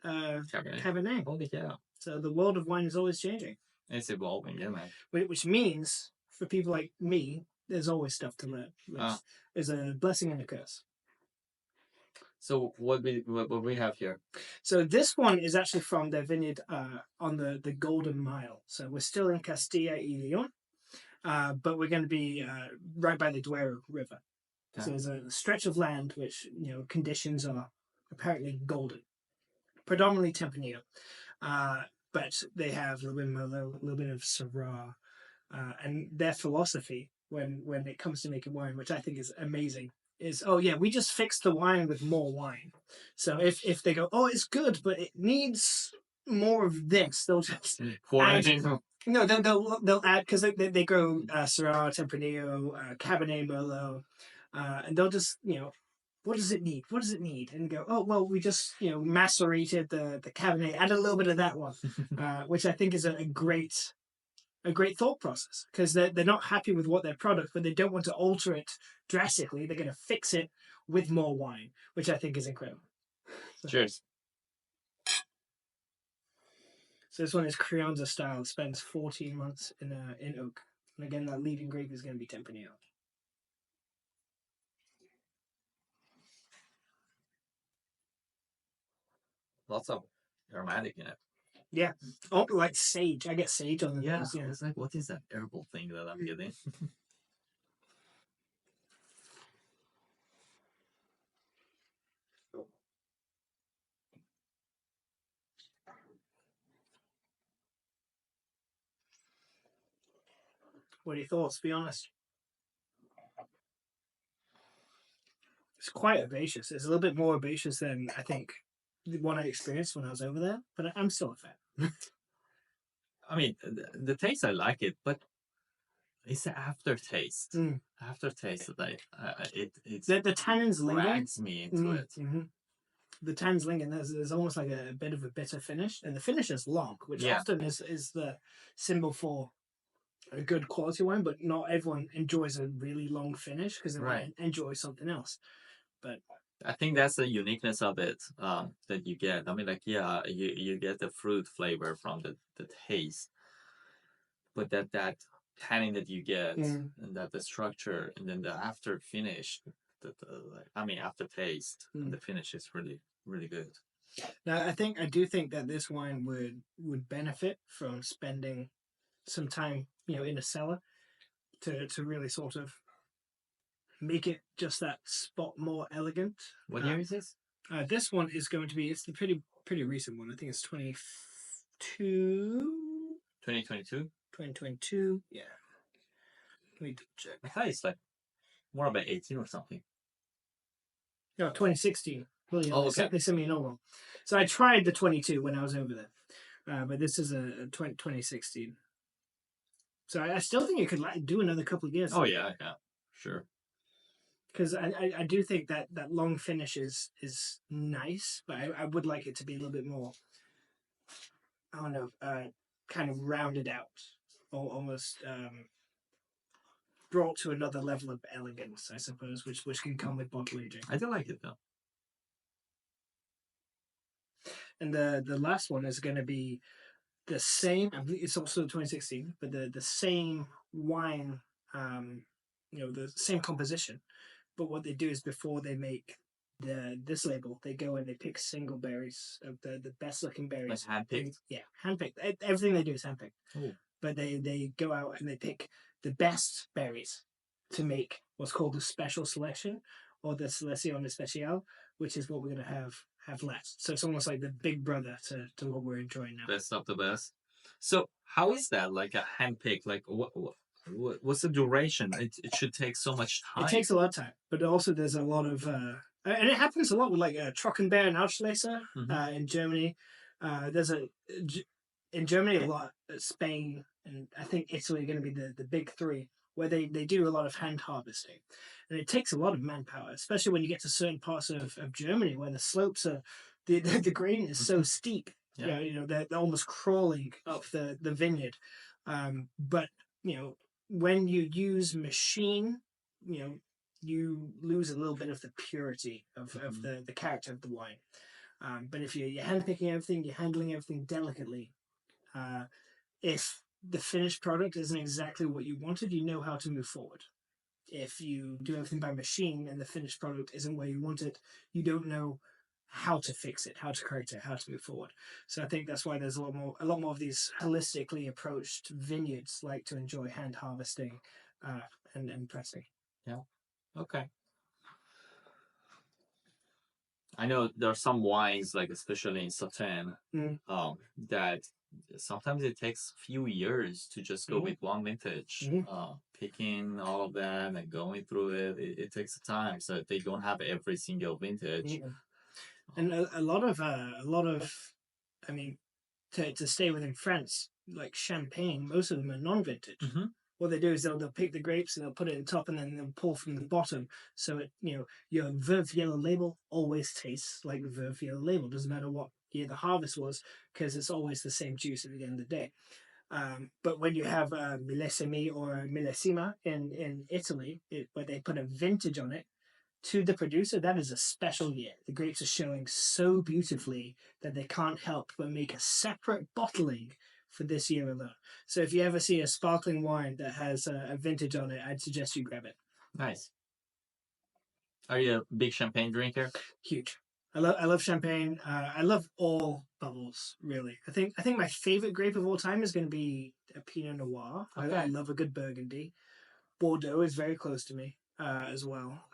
Cabernet. Cabernet. Holy cow! So the world of wine is always changing, It's evolving, yeah, man. which means for people like me, there's always stuff to learn, which is a blessing and a curse. So what we have here? So this one is actually from their vineyard on the Golden Mile. So we're still in Castilla y Leon, but we're going to be right by the Duero River. Okay. So there's a stretch of land which conditions are apparently golden, predominantly Tempranillo, but they have a little bit of Merlot, a little bit of Syrah, and their philosophy when it comes to making wine, which I think is amazing, is we just fix the wine with more wine. So if they go, it's good, but it needs more of this, they'll just add, no, they'll add, because they grow Syrah, Tempranillo, Cabernet Merlot, and they'll just what does it need? What does it need? And go, we just macerated the Cabernet, add a little bit of that one, which I think is a great thought process, because they're not happy with what their product, but they don't want to alter it drastically. They're going to fix it with more wine, which I think is incredible. Cheers. So this one is Crianza style. Spends 14 months in oak. And again, that leading grape is going to be Tempranillo. Lots of aromatic in it. Yeah. Oh, like sage. I get sage on the nose. Yeah. It's like, what is that herbal thing that I'm getting? What are your thoughts? Be honest. It's quite herbaceous. It's a little bit more herbaceous than I think the one I experienced when I was over there, but I'm still a fan. I mean, the taste, I like it, but it's the aftertaste. Mm. Aftertaste that it's The tannins linger. drags me into it. Mm-hmm. The tannins linger. There's almost like a bit of a bitter finish, and the finish is long, which often is the symbol for a good quality wine. But not everyone enjoys a really long finish because they might enjoy something else. But I think that's the uniqueness of it that you get. I mean, like, you get the fruit flavor from the taste, but that tannin that you get and that the structure and then the after finish, aftertaste and the finish is really, really good. Now, I do think that this wine would benefit from spending some time, in a cellar to really sort of make it just that spot more elegant. What year is this? This one is going to be, it's the pretty recent one. I think it's 2022. 2022. Yeah. Let me check. I thought it's like more about 18 or something. No, 2016. Well, okay. They sent me an old one. So I tried the 22 when I was over there, but this is a 2016. So I still think it could do another couple of years. Oh yeah, sure. Because I do think that long finish is nice, but I would like it to be a little bit more, I don't know, kind of rounded out, or almost brought to another level of elegance, I suppose, which can come with bottle aging. I do like it though. And the last one is going to be the same. I believe it's also 2016, but the same wine, the same composition. But what they do is before they make this label, they go and they pick single berries of the best looking berries. Like handpicked? Yeah, handpicked. Everything they do is handpicked. Oh. But they go out and they pick the best berries to make what's called the special selection, or the Selection Especial, which is what we're going to have last. So it's almost like the big brother to what we're enjoying now. Best of the best. So how is that, like a handpick? Like what's the duration? It should take so much time. It takes a lot of time, but also there's a lot of and it happens a lot with like Trockenbeer and Auslese in Germany. There's in Germany a lot, Spain and I think Italy are going to be the big three, where they do a lot of hand harvesting, and it takes a lot of manpower, especially when you get to certain parts of Germany where the slopes are the grain is so steep. Yeah. They're almost crawling up the vineyard, but when you use machine, you lose a little bit of the purity of the character of the wine. But if you're handpicking everything, you're handling everything delicately. If the finished product isn't exactly what you wanted, you know how to move forward. If you do everything by machine and the finished product isn't where you want it, you don't know how to fix it, how to correct it, how to move forward. So I think that's why there's a lot more of these holistically approached vineyards like to enjoy hand harvesting and pressing. Yeah. Okay. I know there are some wines, like especially in Sauternes, that sometimes it takes a few years to just go with one vintage. Picking all of that and going through it takes time. So they don't have every single vintage. And a lot of I mean, to stay within France, like Champagne, most of them are non-vintage. What they do is they'll pick the grapes and they'll put it in top and then they'll pull from the bottom. So your Veuve yellow label always tastes like the Veuve yellow label. Doesn't matter what year the harvest was, because it's always the same juice at the end of the day. But when you have Millesimi or Millesima in Italy, where they put a vintage on it, to the producer, that is a special year. The grapes are showing so beautifully that they can't help but make a separate bottling for this year alone. So if you ever see a sparkling wine that has a vintage on it, I'd suggest you grab it. Nice. Are you a big champagne drinker? Huge. I love champagne. I love all bubbles, really. I think my favorite grape of all time is going to be a Pinot Noir. Okay. I love a good Burgundy. Bordeaux is very close to me as well.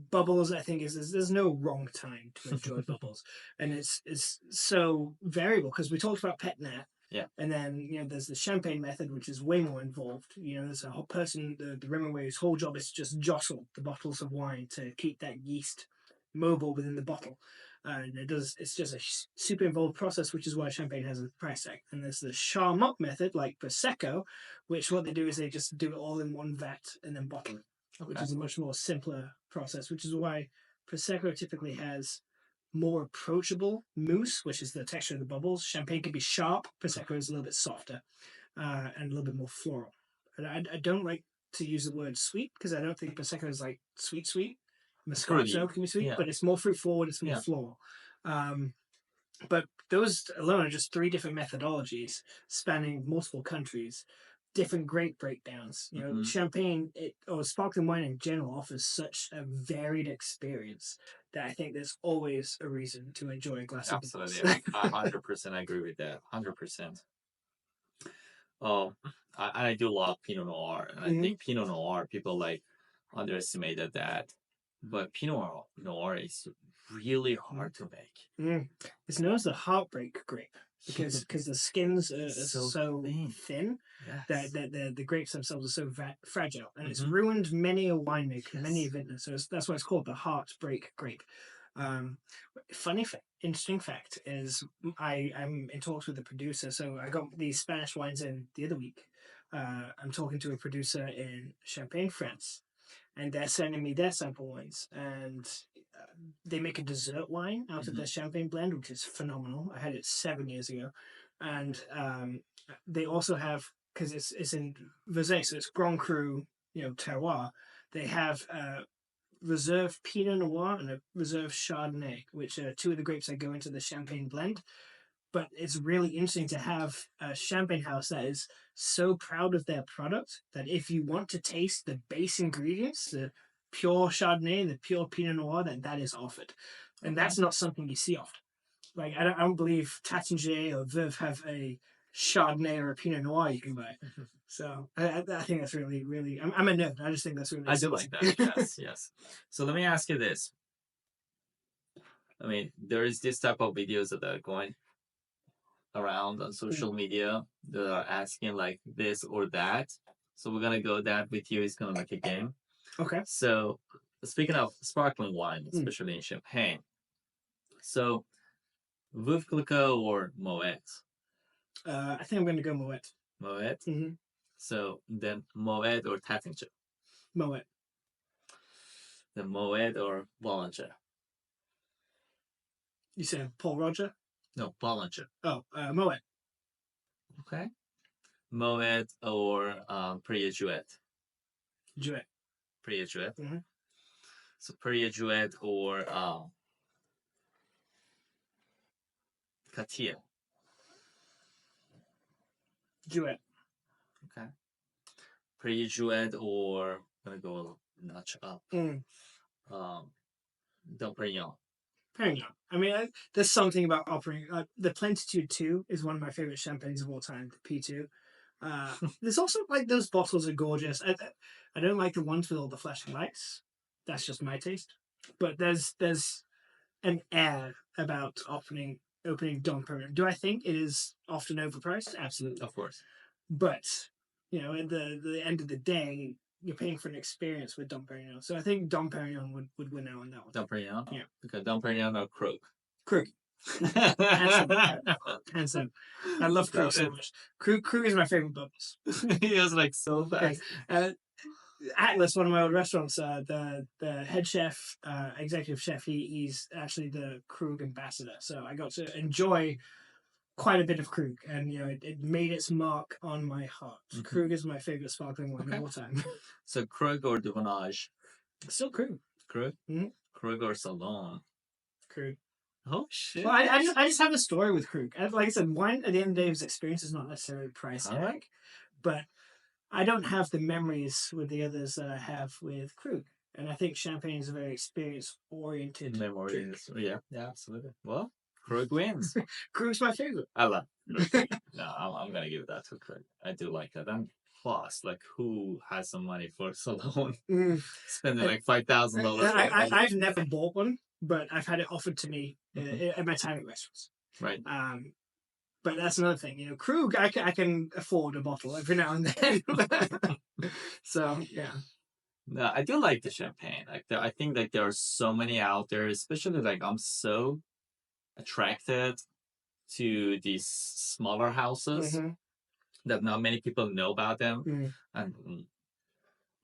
Bubbles, I think, is there's no wrong time to enjoy bubbles, and it's so variable because we talked about pet nat. Yeah. And then there's the champagne method, which is way more involved. There's a whole person, the Rimmer whose whole job is to just jostle the bottles of wine to keep that yeast mobile within the bottle. And it's just a super involved process, which is why champagne has a price tag. And there's the Charmat method, like Prosecco, which what they do is they just do it all in one vat and then bottle it, which is a much more simpler process, which is why Prosecco typically has more approachable mousse, which is the texture of the bubbles. Champagne can be sharp. Prosecco is a little bit softer and a little bit more floral. And I don't like to use the word sweet because I don't think Prosecco is like sweet. Moscato can be sweet, but it's more fruit forward. It's more floral. But those alone are just 3 different methodologies spanning multiple countries, different grape breakdowns. Champagne or sparkling wine in general offers such a varied experience that I think there's always a reason to enjoy a glass of bubbles. Absolutely. I 100% agree with that. 100%. I do love Pinot Noir, and I think Pinot Noir, people underestimated that. But Pinot Noir is really hard to make. It's known as the heartbreak grape because the skins are so thin that the grapes themselves are so fragile, and it's ruined many a winemaker, many a vintner. So that's why it's called the heartbreak grape. Interesting fact is I'm in talks with a producer. So I got these Spanish wines in the other week. I'm talking to a producer in Champagne, France, and they're sending me their sample wines, and they make a dessert wine out of their champagne blend, which is phenomenal. I had it 7 years ago, and they also have, because it's in Vosges, so it's Grand Cru, terroir. They have reserve Pinot Noir and a reserve Chardonnay, which are 2 of the grapes that go into the champagne blend. But it's really interesting to have a champagne house that is so proud of their product that if you want to taste the base ingredients, the pure Chardonnay, the pure Pinot Noir, that is offered. And that's not something you see often. Like, I don't believe Taittinger or Veuve have a Chardonnay or a Pinot Noir you can buy. So I think that's really, really, I'm a nerd. I just think that's really I do like that. Yes. So let me ask you this. I mean, there is this type of videos that are going around on social media that are asking like this or that. So we're gonna go that with you. It's gonna make a game. Okay. So speaking of sparkling wine, especially in Champagne, so Veuve Clicquot or Moet? I think I'm going to go Moet. Moet. So then Moet or Taittinger? Moet. The Moet or Bollinger? You said Paul Roger? No, Bollinger. Oh, Moet. Okay. Moet or Perrier-Jouet? Jouet. Perrier-Jouet. So Perrier-Jouet or Cartier? Jouet. Okay. Perrier-Jouet or I'm gonna go a notch up. Dom Perignon. Perignon. I mean, there's something about offering. The Plenitude 2 is one of my favorite champagnes of all time. The P2. There's also like those bottles are gorgeous. I don't like the ones with all the flashing lights. That's just my taste. But there's an air about opening Dom Perignon. Do I think it is often overpriced? Absolutely, of course. But at the end of the day, you're paying for an experience with Dom Perignon. So I think Dom Perignon would win out on that one. Dom Perignon? Yeah. Okay, Dom Perignon or Krug? Krug. Handsome. I love Krug so much. Krug is my favorite bubbles. He was like so fast. Atlas, one of my old restaurants, the head chef, executive chef, he's actually the Krug ambassador. So I got to enjoy quite a bit of Krug, and it made its mark on my heart. Krug is my favorite sparkling wine of all time. So Krug or Duvenage? Still Krug. Krug? Mhm. Krug or Salon? Krug. Oh, shit. Well, I just have a story with Krug. Like I said, wine at the end of the day, his experience is not necessarily price All right. tag, but I don't have the memories with the others that I have with Krug. And I think champagne is a very experience oriented drink. Memories. Yeah, absolutely. Well, Krug wins. Krug's my favorite. I love Krug. No, I'm going to give that to Krug. I do like that. And plus, like, who has some money for Salon? Mm. Spending like $5,000. I've never bought one, but I've had it offered to me at my time at restaurants. Right. But that's another thing, you know. Krug, I can afford a bottle every now and then. So yeah. No, I do like the champagne. Like, I think like there are so many out there, especially like I'm so attracted to these smaller houses that not many people know about them, and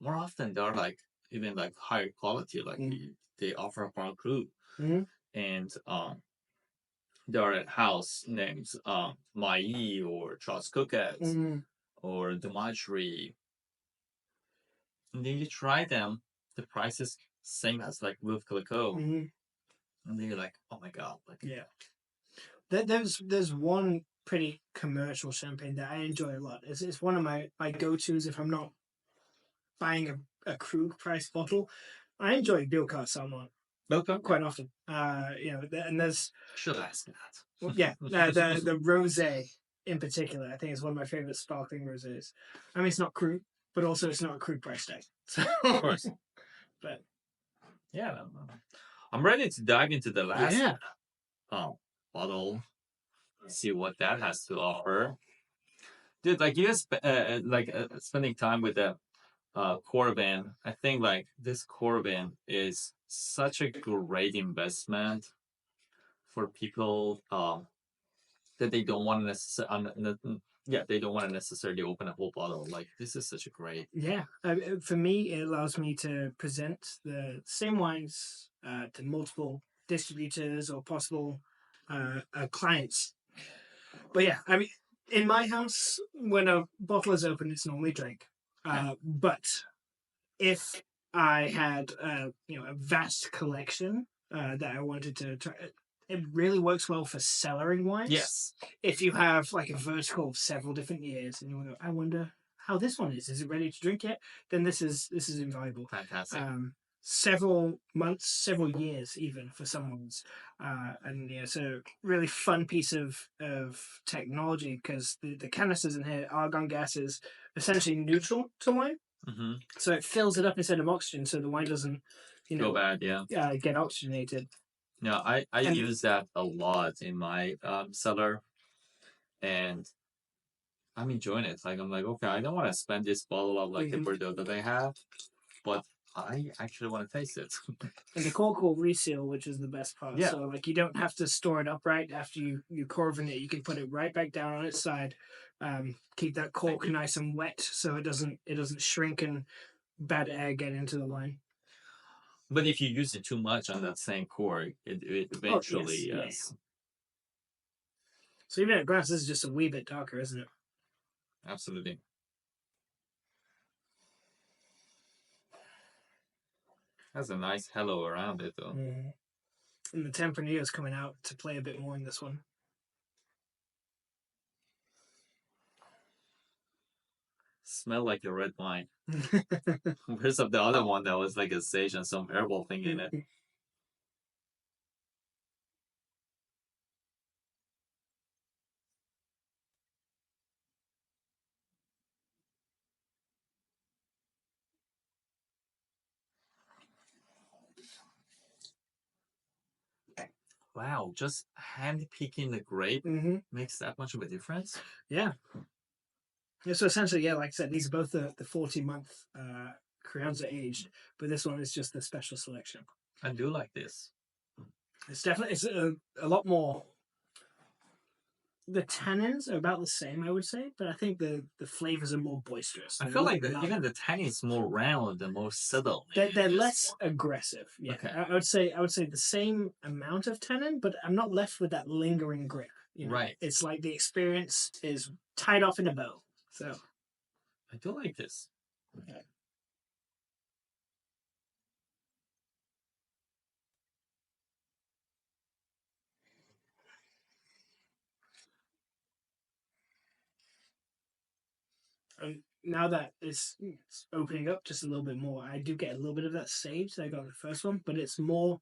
more often they're like even like higher quality. Like they offer up our crew, and there are a house named Mai or Charles Cookets or Domagerie. And then you try them, the price is same as like Veuve Clicquot. And then you're like, oh my god, like yeah. There's one pretty commercial champagne that I enjoy a lot. It's one of my go-tos if I'm not buying a Krug price bottle. I enjoy Bilka Salmon quite often. You know, and there's should ask that. well, yeah, the rosé in particular, I think is one of my favorite sparkling rosés. I mean, it's not Krug, but also it's not a Krug price tag. So, of course. But yeah, I'm ready to dive into the last bottle, see what that has to offer. Dude, like you guys, spending time with the Corbin, I think like this Corbin is such a great investment for people that they don't want to they don't want to necessarily open a whole bottle. Like this is such a great. Yeah, for me, it allows me to present the same wines to multiple distributors or possible clients. But yeah, I mean, in my house, when a bottle is open, it's normally drink. But if I had a vast collection that I wanted to try, it really works well for cellaring wines. Yes. If you have like a vertical of several different years, and you want to, I wonder how this one is. Is it ready to drink yet? Then this is invaluable. Fantastic. Several months, several years, even for some ones, and yeah, so really fun piece of technology because the canisters in here, argon gas is essentially neutral to wine. So it fills it up instead of oxygen, so the wine doesn't, go bad. Yeah, get oxygenated. Yeah, I use that a lot in my cellar, and I'm enjoying it. Like I'm like, okay, I don't want to spend this bottle of like the Bordeaux that I have, but I actually want to taste it. And the cork will reseal, which is the best part. Yeah. So like you don't have to store it upright after you corvin it. You can put it right back down on its side. Keep that cork nice and wet so it doesn't shrink and bad air get into the wine. But if you use it too much on that same cork, it eventually yes. Yeah. So even at glass, this is just a wee bit darker, isn't it? Absolutely. Has a nice halo around it, though. And the Tempranillo is coming out to play a bit more in this one. Smell like a red wine. Where's the other one that was like a sage and some herbal thing in it? Wow, just hand picking the grape makes that much of a difference? Yeah. Yeah, so essentially, yeah, like I said, these are both the 40-month Crianza aged, but this one is just the special selection. I do like this. It's definitely a lot more. The tannins are about the same, I would say, but I think the flavors are more boisterous. I feel like even the tannin is more round and more subtle. They're less aggressive. Yeah, okay. I would say the same amount of tannin, but I'm not left with that lingering grip. You know? Right. It's like the experience is tied off in a bow. So I do like this. Okay. now that it's opening up just a little bit more, I do get a little bit of that sage that I got in the first one, but it's more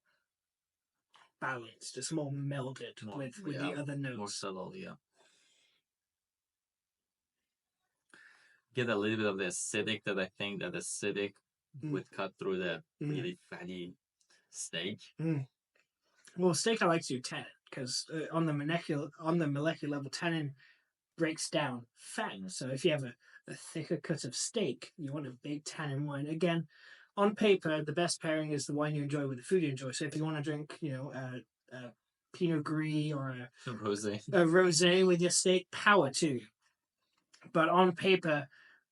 balanced. It's more melded with the other notes. More subtle, yeah. Get a little bit of the acidic that I think that acidic would cut through the really fatty steak. Well, steak I like to do tannin because on the molecular level, tannin breaks down fat. So if you have a thicker cut of steak, you want a big tannin wine. Again, on paper, the best pairing is the wine you enjoy with the food you enjoy. So if you want to drink, a Pinot Gris or a rosé with your steak, power to you. But on paper,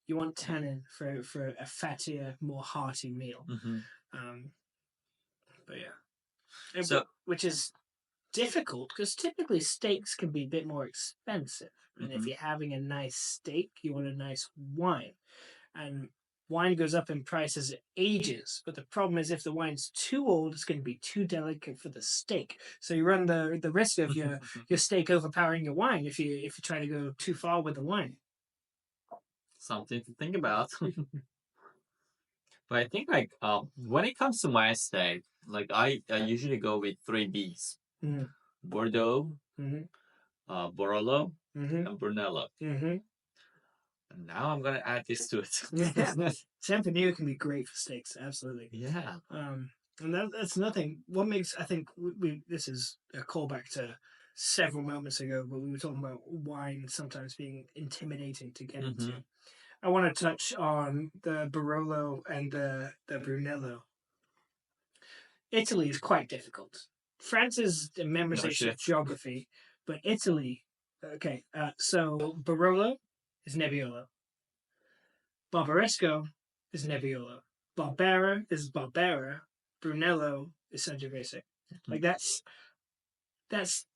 you want tannin for a fattier, more hearty meal. But yeah, which is difficult because typically steaks can be a bit more expensive. And if you're having a nice steak, you want a nice wine. And wine goes up in price as it ages. But the problem is if the wine's too old, it's going to be too delicate for the steak. So you run the risk of your steak overpowering your wine if you try to go too far with the wine. Something to think about. But I think when it comes to my steak, I usually go with 3 B's. Bordeaux, Barolo, and Brunello. And now I'm gonna add this to it. Tempranillo can be great for steaks, absolutely. Yeah. And that's nothing. What makes I think this is a callback to several moments ago, but we were talking about wine sometimes being intimidating to get into. I want to touch on the Barolo and the Brunello. Italy is quite difficult. France is a memorization of geography, but Italy, okay, so Barolo is Nebbiolo. Barbaresco is Nebbiolo. Barbera is Barbera. Brunello is Sangiovese. Like that's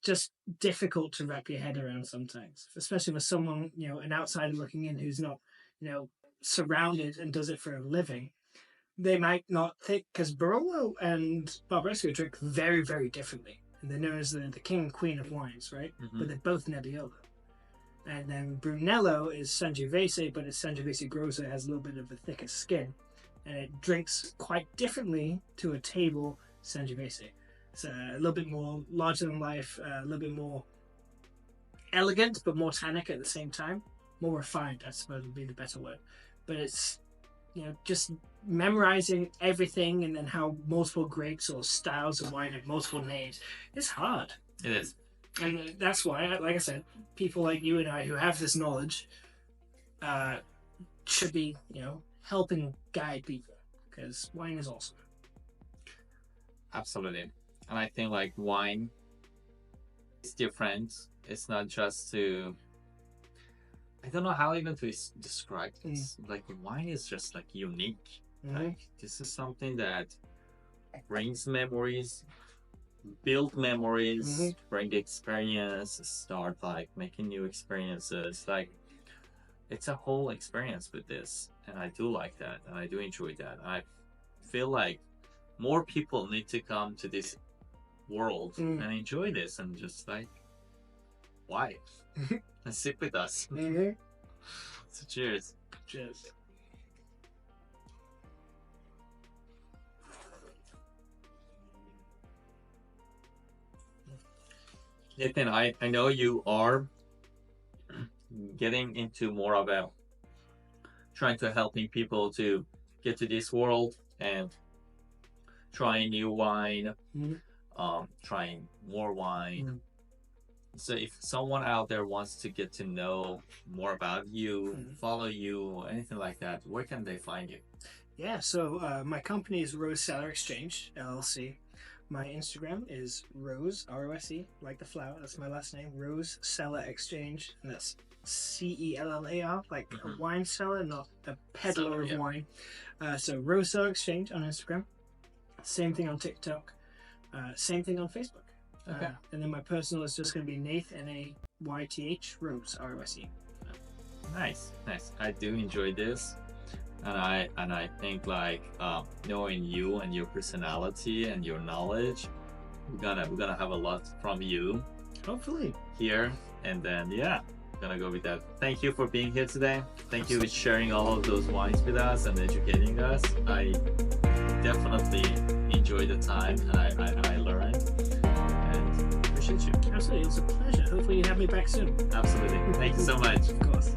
just difficult to wrap your head around sometimes, especially for someone, an outsider looking in who's not, surrounded and does it for a living. They might not think, because Barolo and Barbaresco drink very, very differently. And they're known as the king and queen of wines, right? But they're both Nebbiolo. And then Brunello is Sangiovese, but it's Sangiovese Grosso, has a little bit of a thicker skin. And it drinks quite differently to a table Sangiovese. It's a little bit more larger than life, a little bit more elegant, but more tannic at the same time. More refined, I suppose would be the better word. But it's, just memorizing everything and then how multiple grapes or styles of wine have multiple names. It's hard. It is. And that's why, like I said, people like you and I who have this knowledge should be, helping guide people, because wine is awesome. Absolutely. And I think wine is different. It's not just I don't know how even to describe this. Wine is just unique. This is something that brings memories, build memories, bring the experience, start making new experiences. It's a whole experience with this, and I do like that, and I do enjoy that. I feel like more people need to come to this world and enjoy this, and just why? And sip with us. So cheers. Cheers. Nathan, I know you are getting into more of trying to helping people to get to this world and trying new wine, trying more wine. So if someone out there wants to get to know more about you, follow you, anything like that, where can they find you? Yeah, so my company is Rose Cellar Exchange, LLC. My Instagram is Rose, R-O-S-E, like the flower. That's my last name, Rose Cellar Exchange. And that's C-E-L-L-A-R, like a wine cellar, not a peddler of wine. So Rose Cellar Exchange on Instagram. Same thing on TikTok. Same thing on Facebook. Okay. And then my personal is just going to be Nath, N-A-Y-T-H, Rose, R-O-S-E. Nice. I do enjoy this, and I think knowing you and your personality and your knowledge, we're gonna have a lot from you. Hopefully. Here, and then gonna go with that. Thank you for being here today. Thank you for sharing all of those wines with us and educating us. I definitely enjoyed the time, and I learned, and appreciate you. Absolutely, it's a pleasure. Hopefully you have me back soon. Absolutely. Thank you so much. Of course.